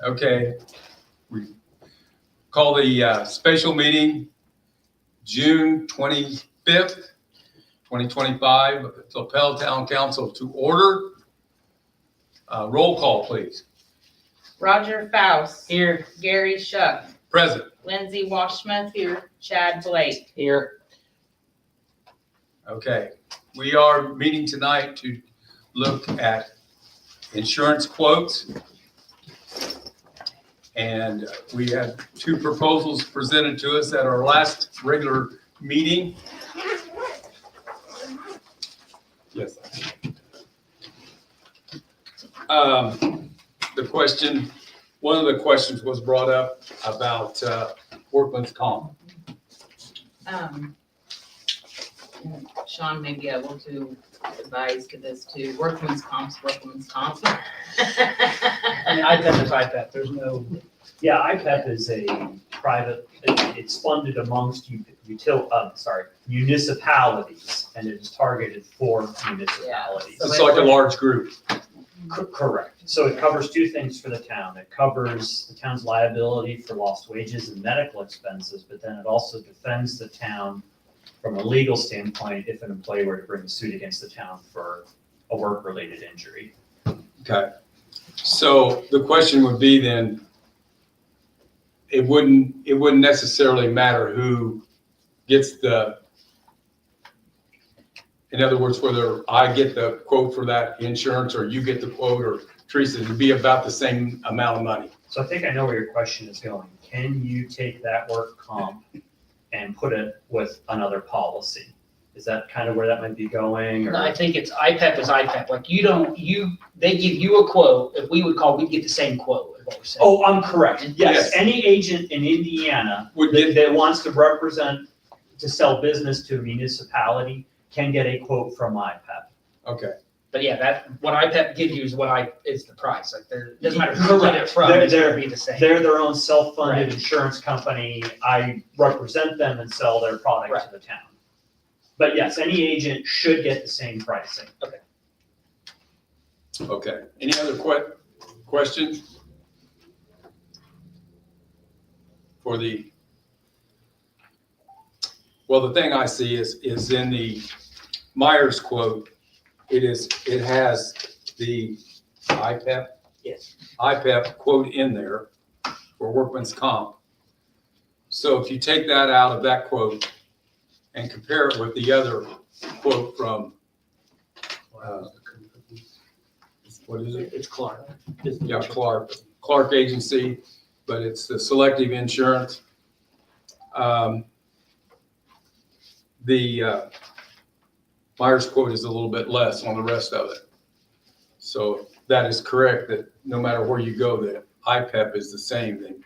Okay, we call the special meeting June 25th, 2025, Lapel Town Council to order. Roll call, please. Roger Faust. Here. Gary Shuck. Present. Lindsay Washmuth. Here. Chad Blake. Here. Okay, we are meeting tonight to look at insurance quotes. And we had two proposals presented to us at our last regular meeting. Yes. One of the questions was brought up about workman's comp. Sean may be able to advise to this too. Workman's comp. I mean, IPEP is IPEP, there's no, yeah, IPEP is a private, it's funded amongst municipalities, and it is targeted for municipalities. So It's like a large group. Correct. So it covers two things for the town. It covers the town's liability for lost wages and medical expenses, but then it also defends the town from a legal standpoint if an employee were to bring a suit against the town for a work-related injury. Okay. So the question would be then, it wouldn't necessarily matter who gets in other words, whether I get the quote for that insurance or you get the quote or Teresa, it'd be about the same amount of money. So I think I know where your question is going. Can you take that work comp and put it with another policy? Is that kind of where that might be going? Or? No, I think it's IPEP is IPEP. Like they give you a quote. If we would call, we'd get the same quote. Is what we're saying. Oh, I'm correct. Yes, Yes. any agent in Indiana Would get, that wants to represent, to sell business to a municipality can get a quote from IPEP. okay. But yeah, what IPEP gives you is the price. Like it doesn't matter who you get it from. They're- It's gonna be the same. They're their own self-funded Right. insurance company. I represent them and sell their product Right. to the town. But yes, any agent should get the same pricing. Okay. Any other questions? Well, the thing I see is in the Myers quote, it has the IPEP. Yes. IPEP quote in there for workman's comp. So if you take that out of that quote and compare it with the other quote from, what is it? It's Clark. Yeah, Clark Agency, but it's the selective insurance. The Myers quote is a little bit less on the rest of it. So that is correct, that no matter where you go, the IPEP is the same thing.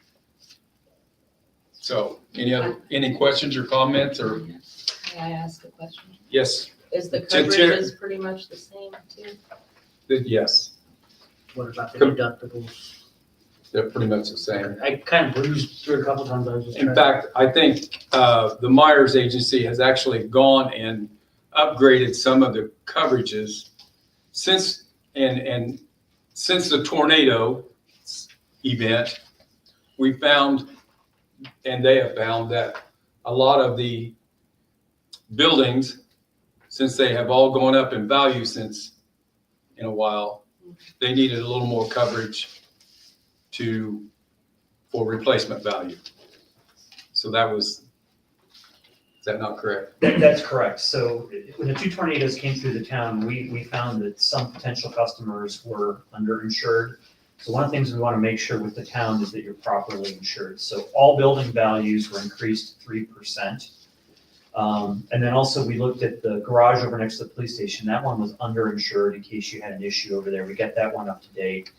So any questions or comments or, May I ask a question? yes, Is the Chair- coverages pretty much the same too? yes, What about the Com- deductibles? they're pretty much the same. I kind of breezed through a couple times. I was just In trying- fact, I think the Myers Agency has actually gone and upgraded some of the coverages since the tornado event. We found, and they have found, that a lot of the buildings, since they have all gone up in value since in a while, they needed a little more coverage for replacement value. So is that not correct? That's correct. So when the two tornadoes came through the town, we found that some potential customers were underinsured. So one of the things we want to make sure with the town is that you're properly insured. So all building values were increased 3%. And then also we looked at the garage over next to the police station. That one was underinsured in case you had an issue over there. We get that one up to date.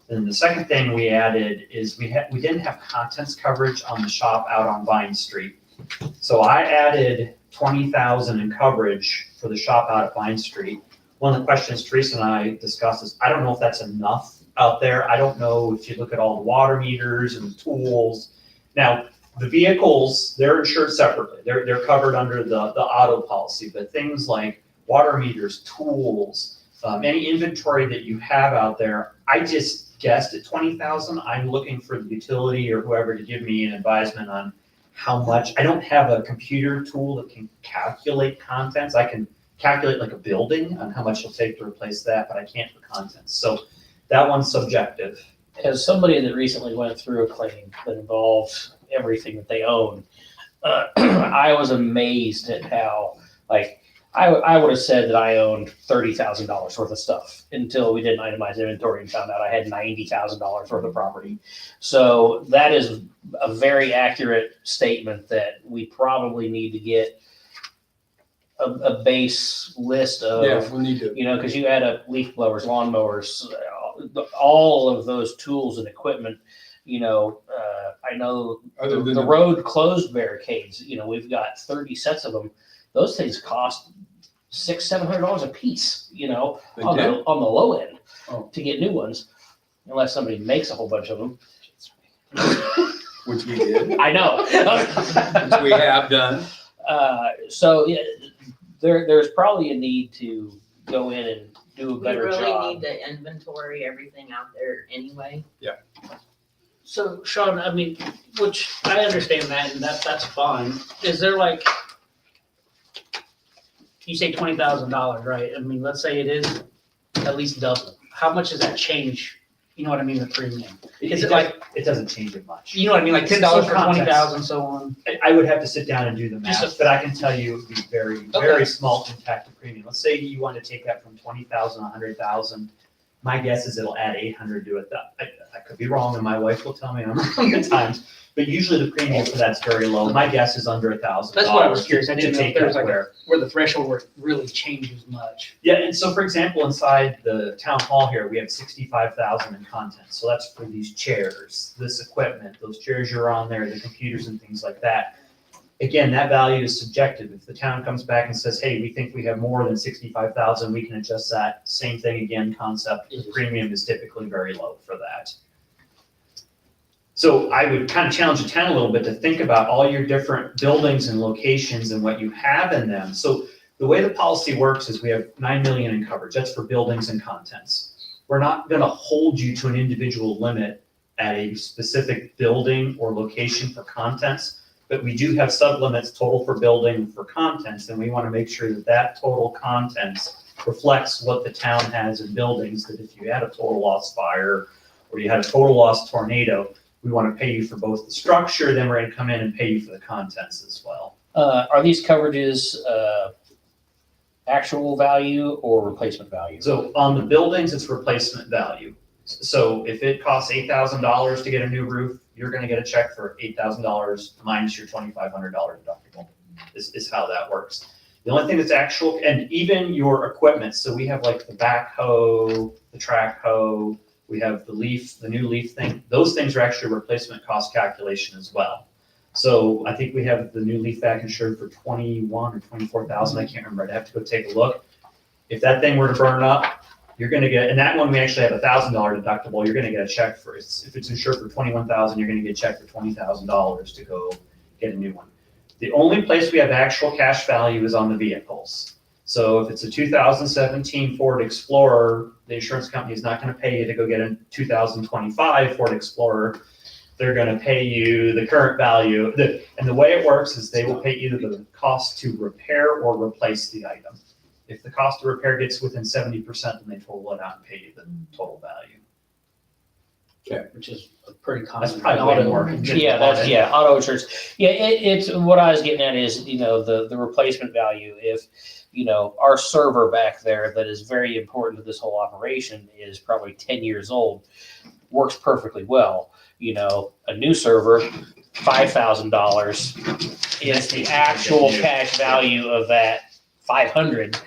Then the second thing we added is we didn't have contents coverage on the shop out on Vine Street. So I added 20,000 in coverage for the shop out at Vine Street. One of the questions Teresa and I discussed is, I don't know if that's enough out there. I don't know if you look at all the water meters and the tools. Now, the vehicles, they're insured separately. They're covered under the auto policy, but things like water meters, tools, any inventory that you have out there, I just, guessed at 20,000. I'm looking for the utility or whoever to give me an advisement on how much. I don't have a computer tool that can calculate contents. I can calculate like a building on how much it'll take to replace that, but I can't for contents. So that one's subjective. As somebody that recently went through a claim that involved everything that they own, I was amazed at how, like, I would have said that I owned $30,000 worth of stuff until we did an itemized inventory and found out I had $90,000 worth of property. So that is a very accurate statement that we probably need to get a base list Yeah, of, we need to, you know, because you add up leaf blowers, lawn mowers, all of those tools and equipment, you know, I know other than the the, road closed barricades, you know, we've got 30 sets of them. Those things cost $600-700 a piece, you know, they on did. the low end Oh. to get new ones, unless somebody makes a whole bunch of them. Which we did, I know. which we have done. So yeah, there's probably a need to go in and do a We better really job. need to inventory everything out there anyway. So Sean, I mean, which I understand that, and that's fine. Is there like, you say $20,000, right? I mean, let's say it is at least double. How much does that change? You know what I mean, the premium? Is it like, It doesn't change it much. you know what I mean, like $10 Some for contents. 20,000, so on? I would have to sit down and do the Just math, but I can tell you it would be very, Okay. very small impact to premium. Let's say you want to take that from 20,000, 100,000. My guess is it'll add 800 to it. I could be wrong, and my wife will tell me I'm wrong at times. But usually the premium for that's very low. My guess is under $1,000. That's what I was curious. I to didn't know if take there was that like where- where the threshold where it really changes much. Yeah, and so for example, inside the town hall here, we have 65,000 in content. So that's for these chairs, this equipment, those chairs you're on there, the computers and things like that. Again, that value is subjective. If the town comes back and says, hey, we think we have more than 65,000, we can adjust that. Same thing again, concept, the premium is typically very low for that. So I would kind of challenge the town a little bit to think about all your different buildings and locations and what you have in them. So the way the policy works is we have 9 million in coverage. That's for buildings and contents. We're not going to hold you to an individual limit at a specific building or location for contents, but we do have sublimits total for building for contents, and we want to make sure that that total contents reflects what the town has in buildings, that if you had a total loss fire or you had a total loss tornado, we want to pay you for both the structure, then we're going to come in and pay you for the contents as well. Are these coverages actual value or replacement value? So on the buildings, it's replacement value. So if it costs $8,000 to get a new roof, you're gonna get a check for $8,000 minus your $2,500 deductible, is how that works. The only thing that's actual, and even your equipment, so we have like the backhoe, the track hoe, we have the new leaf thing, those things are actually a replacement cost calculation as well. So I think we have the new leaf vac insured for 21 or 24,000, I can't remember, I'd have to go take a look. If that thing were to burn up, you're gonna get, and that one we actually have $1,000 deductible, you're gonna get a check for, if it's insured for 21,000, you're gonna get a check for $20,000 to go get a new one. The only place we have actual cash value is on the vehicles. So if it's a 2017 Ford Explorer, the insurance company is not gonna pay you to go get a 2025 Ford Explorer. They're gonna pay you the current value. And the way it works is they will pay either the cost to repair or replace the item. If the cost of repair gets within 70%, then they total it out and pay you the total value. Which is a pretty common. That's probably way more. Yeah, auto insurance. Yeah, it's, what I was getting at is, you know, the replacement value. If, you know, our server back there that is very important to this whole operation is probably 10 years old, works perfectly well. You know, a new server, $5,000 is the actual cash value of that 500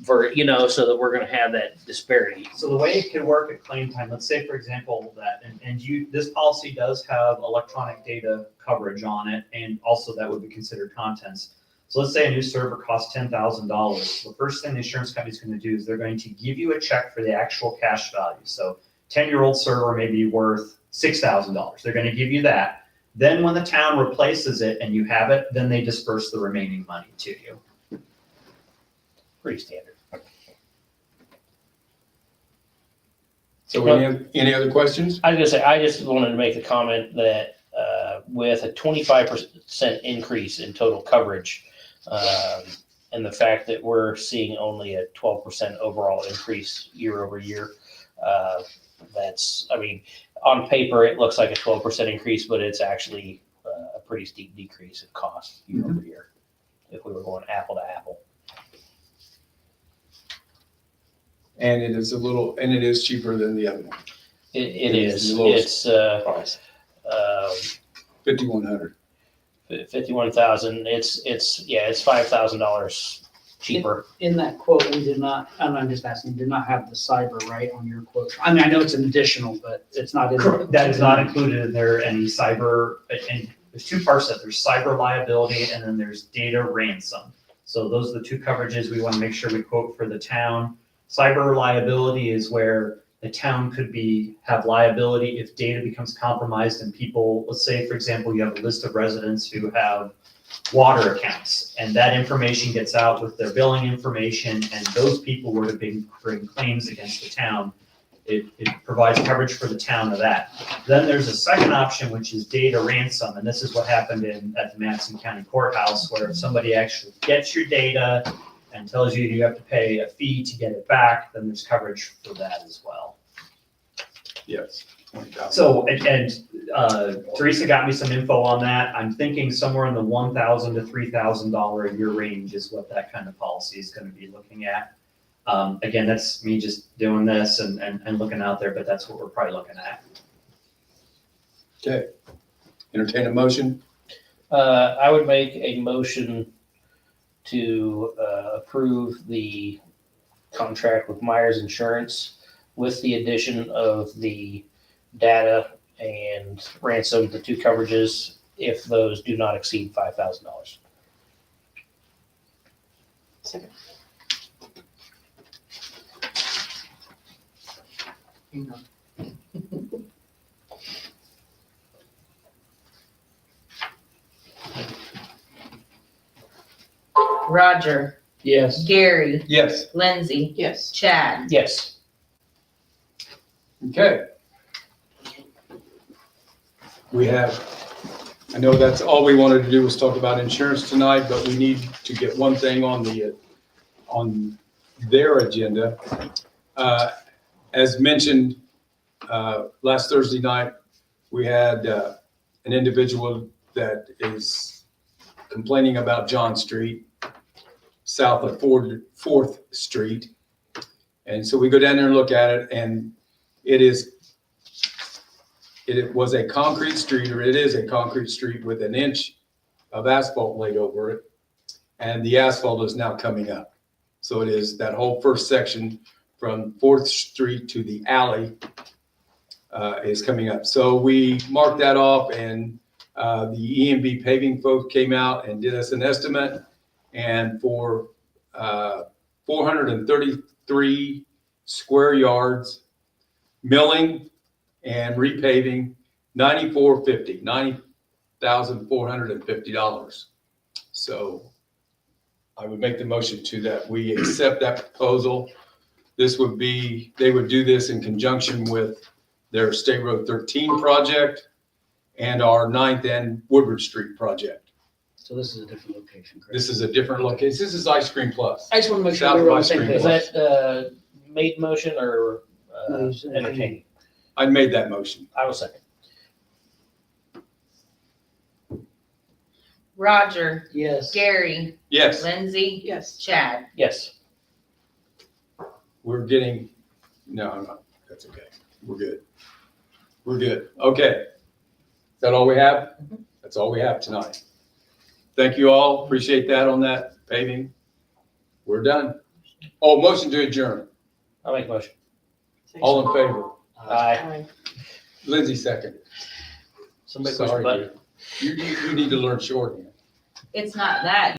for, you know, so that we're going to have that disparity. So the way it could work at claim time, let's say, for example, that, and this policy does have electronic data coverage on it, and also that would be considered contents. So let's say a new server costs $10,000. The first thing the insurance company is going to do is they're going to give you a check for the actual cash value. So 10-year-old server may be worth $6,000. They're going to give you that. Then when the town replaces it and you have it, then they disperse the remaining money to you. Pretty standard. So any other questions? I was gonna say, I just wanted to make the comment that, with a 25% increase in total coverage, and the fact that we're seeing only a 12% overall increase year over year, I mean, on paper, it looks like a 12% increase, but it's actually a pretty steep decrease in cost year over year, if we were going apple to apple. And it is cheaper than the other one, It It is is, the lowest it's, price, 5,100. 51,000, it's $5,000 cheaper. In that quote, we did not, I'm just asking, did not have the cyber, right, on your quote? I mean, I know it's an additional, but it's not in. Correct. That is not included in there, any cyber, and there's two parts to that. There's cyber liability and then there's data ransom. So those are the two coverages we want to make sure we quote for the town. Cyber liability is where the town could have liability if data becomes compromised and people, let's say, for example, you have a list of residents who have water accounts and that information gets out with their billing information and those people were to bring claims against the town. It provides coverage for the town of that. Then there's a second option, which is data ransom, and this is what happened at the Madison County Courthouse, where if somebody actually gets your data and tells you have to pay a fee to get it back, then there's coverage for that as well. Yes. 20,000. So, Teresa got me some info on that. I'm thinking somewhere in the $1,000 to $3,000 a year range is what that kind of policy is gonna be looking at. Again, that's me just doing this and looking out there, but that's what we're probably looking at. Okay. Entertain a motion. I would make a motion to approve the contract with Myers Insurance with the addition of the data and ransom, the two coverages, if those do not exceed $5,000. Second. Roger, Yes. Gary, Yes. Lindsay, Yes. Chad. Yes. Okay. I know that's all we wanted to do was talk about insurance tonight, but we need to get one thing on their agenda. As mentioned, last Thursday night, we had an individual that is complaining about John Street, south of 4th Street. And so we go down there and look at it, and it was a concrete street, or it is a concrete street with an inch of asphalt laid over it. And the asphalt is now coming up. So it is that whole first section from 4th Street to the alley is coming up. So we marked that off, and the EMB paving folks came out and did us an estimate. And for 433 square yards, milling and repaving, $90,450. So I would make the motion to that. We accept that proposal. They would do this in conjunction with their State Road 13 project and our 9th and Woodward Street project. So this is a different location, correct? This is a different location. This is Ice Cream Plus. I just want to make South sure we're on by the same Spring Is page. that made motion or No, you said entertaining? I made that motion. I will second. Roger, Yes. Gary, Yes, Lindsay, Yes. Chad. Yes. we're getting, no, that's okay. We're good. We're good. Okay. Is that all we have? That's all we have tonight. Thank you all. Appreciate that on that paving. We're done. Oh, motion to adjourn. I'll make a motion. All in favor? Aye. Lindsay second. Somebody push the Sorry, button. dude. You need to learn shorthand. It's not that.